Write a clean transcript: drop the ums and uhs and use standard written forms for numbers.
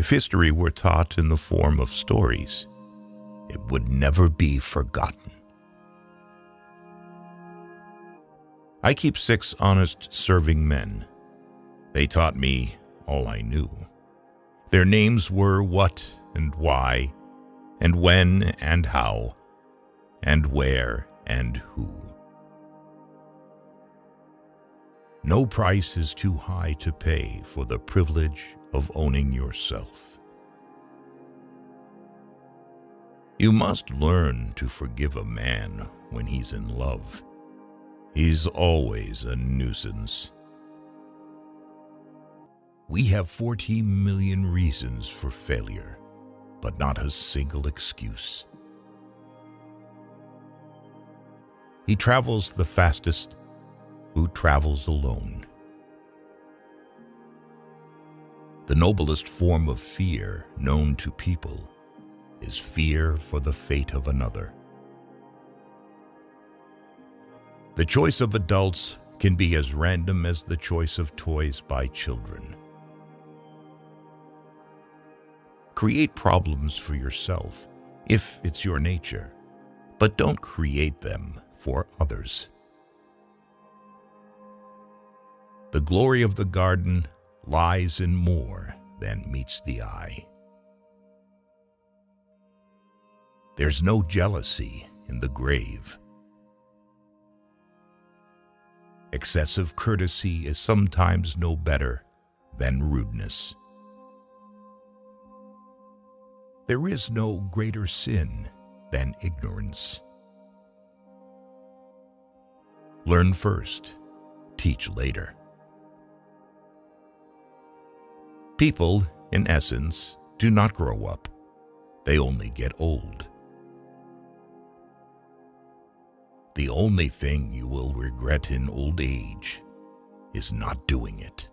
If history were taught in the form of stories, it would never be forgotten. I keep 6 honest serving men. They taught me all I knew. Their names were what and why, and when and how, and where and who. No price is too high to pay for the privilege of owning yourself. You must learn to forgive a man when he's in love. He's always a nuisance. We have 40 million reasons for failure, but not a single excuse. He travels the fastest who travels alone. The noblest form of fear known to people is fear for the fate of another. The choice of adults can be as random as the choice of toys by children. Create problems for yourself if it's your nature, but don't create them for others. The glory of the garden lies in more than meets the eye. There's no jealousy in the grave. Excessive courtesy is sometimes no better than rudeness. There is no greater sin than ignorance. Learn first, teach later. People, in essence, do not grow up. They only get old. The only thing you will regret in old age is not doing it.